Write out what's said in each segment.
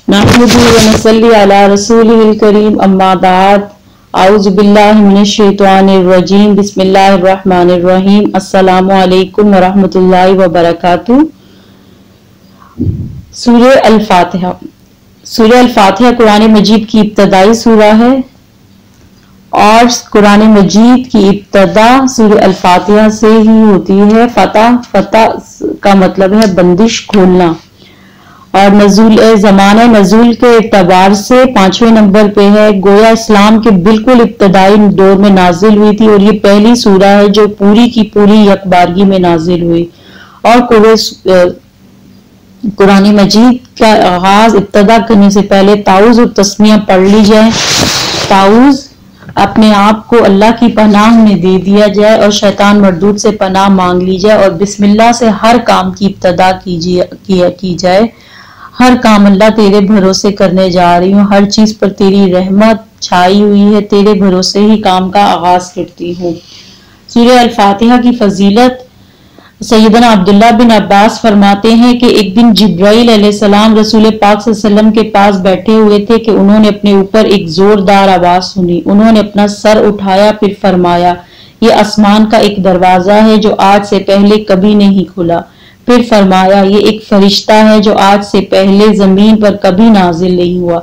नहमदुहु व नसल्ली अला रसूलिहिल करीम अम्मा बाद औज़ु बिल्लाहि मिनश शैतानिर रजीम बिस्मिल्लाहिर रहमानिर रहीम अस्सलामु अलैकुम व रहमतुल्लाहि व बरकातुहू। सूरह अल-फातिहा। सूरह अल-फातिहा कुरान मजीद की इब्तदाई सूरा है और कुरान मजीद की इब्तदा सूरह अल-फातिहा से ही होती है। फतह का मतलब है बंदिश खोलना और ज़माना नज़ूल के एतबार से 5वें नंबर पे है। गोया इस्लाम के बिल्कुल इब्तदाई दौर में नाजिल हुई थी और ये पहली सूरा है जो पूरी की पूरी यकबारगी में नाजिल हुई। और कुरान मजीद का आगाज इब्तदा करने से पहले ताऊज़ और तस्मिया पढ़ ली जाए। ताऊज़ अपने आप को अल्लाह की पनाह में दे दिया जाए और शैतान मरदूद से पनाह मांग ली जाए और बिस्मिल्लाह से हर काम की इब्तदा की जाए। हर काम अल्लाह तेरे भरोसे करने जा रही हूँ, हर चीज पर तेरी रहमत छाई हुई है, तेरे भरोसे ही काम का आगाज करती हूँ। सूरह अल-फातिहा की फजीलत सैयदना अब्दुल्लाह बिन अब्बास फरमाते हैं कि एक दिन जिब्राइल अलैहिस्सलाम रसूल पाक सल्लल्लाहु अलैहि वसल्लम के पास बैठे हुए थे कि उन्होंने अपने ऊपर एक जोरदार आवाज सुनी। उन्होंने अपना सर उठाया, फिर फरमाया, ये आसमान का एक दरवाजा है जो आज से पहले कभी नहीं खुला। फिर फरमाया, ये एक फरिश्ता है जो आज से पहले जमीन पर कभी नाजिल नहीं हुआ।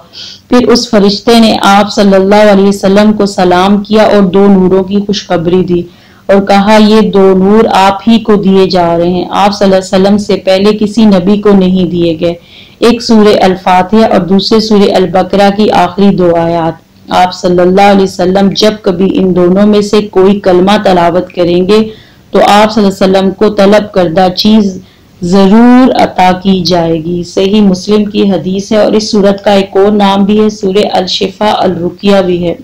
फिर उस फरिश्ते ने आप सल्लल्लाहु अलैहि वसल्लम को सलाम किया और 2 नूरों की खुशखबरी दी और कहा, ये 2 नूर आप ही को दिए जा रहे हैं, आप सल्लल्लाहु अलैहि वसल्लम से पहले किसी नबी को नहीं दिए गए। एक सूरह अल-फातिहा और दूसरे सूरह अल-बकरा की आखिरी 2 आयत। आप सल्लल्लाहु अलैहि वसल्लम जब कभी इन दोनों में से कोई कलमा तलावत करेंगे तो आप सल्लल्लाहु अलैहि वसल्लम को तलब करदा चीज जरूर अता की जाएगी। सही मुस्लिम की हदीस है। और इस सूरत का एक और नाम भी है, सूरह अल-शिफा अल-रुकिया भी है।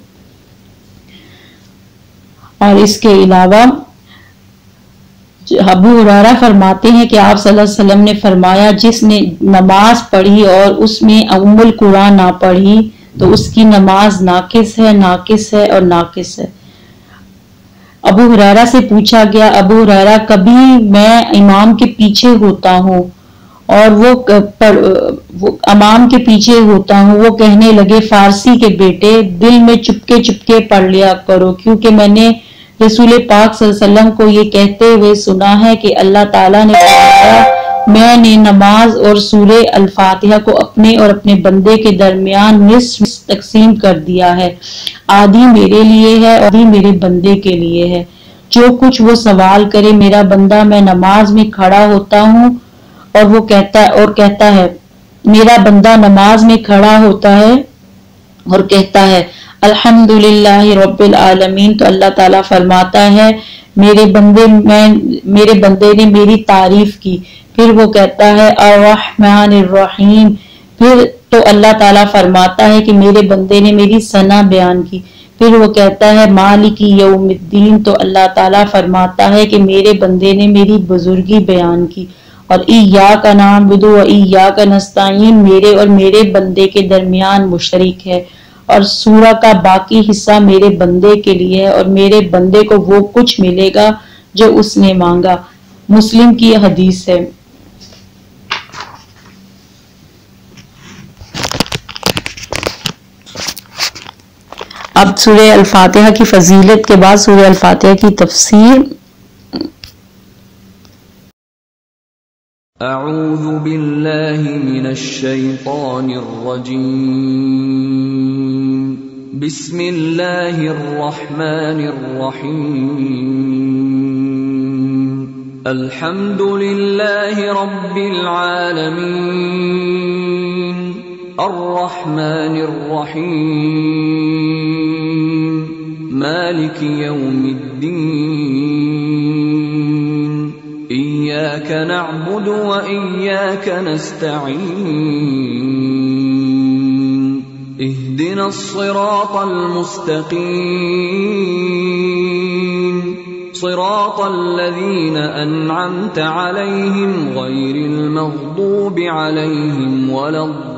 और इसके अलावा अबू हुरैरा फरमाते हैं कि आप सल्लल्लाहु अलैहि वसल्लम ने फरमाया, जिसने नमाज पढ़ी और उसमें उम्मुल कुरान ना पढ़ी तो उसकी नमाज नाकिस है, नाकिस है और नाकिस है। अबू हुरैरा से पूछा गया, अबू हुरैरा, कभी मैं इमाम के पीछे होता हूँ और वो इमाम के पीछे होता हूँ, वो कहने लगे, फारसी के बेटे, दिल में चुपके चुपके पढ़ लिया करो, क्योंकि मैंने रसूल पाक सल्लल्लाहु अलैहि वसल्लम को ये कहते हुए सुना है कि अल्लाह ताला ने फरमाया, मैंने नमाज और सूरह अल-फातिहा को अपने और अपने बंदे के दरमियान निस्फ तकसीम कर दिया है। आधी मेरे लिए है और आधी मेरे बंदे के लिए है। जो कुछ वो सवाल करे मेरा बंदा, मैं नमाज में खड़ा होता हूँ और वो कहता है मेरा बंदा नमाज में खड़ा होता है और कहता है अल्हम्दुलिल्लाहि रब्बिल आलमीन, तो अल्लाह ताला फरमाता है मेरे बंदे ने मेरी तारीफ की। फिर वो कहता है अर्रहमानिर रहीम, फिर तो अल्लाह ताला फरमाता है कि मेरे बंदे ने मेरी सना बयान की। फिर वो कहता है मालिकी यौमिद्दीन, तो अल्लाह ताला फरमाता है कि मेरे बंदे ने मेरी बुजुर्गी बयान की। और इय्याका नअबुदु व इय्याका नस्तईन मेरे और मेरे बंदे के दरमियान मुशरिक है। और सूरा का बाकी हिस्सा मेरे बंदे के लिए है और मेरे बंदे को वो कुछ मिलेगा जो उसने मांगा। मुस्लिम की हदीस है। अब सूरह अल-फातिहा की फजीलत के बाद सूरह अल-फातिहा की तफसीर। अऊज़ु बिल्लाहि मिनश शैतानिर रजीम। बिस्मिल्लाहिर रहमानिर रहीम। अल्हम्दुलिल्लाहि रब्बिल आलमीन। अर्रहमानिर रहीम। मालिकि यौमिद्दीन। इय्याका नअबुदु व इय्याका नस्तईन। इहदिनस सिरातल मुस्तकीम। सिरातल लज़ीना अनअमता अलैहिम गैरिल मग़दूबि अलैहिम वलद्दाल्लीन।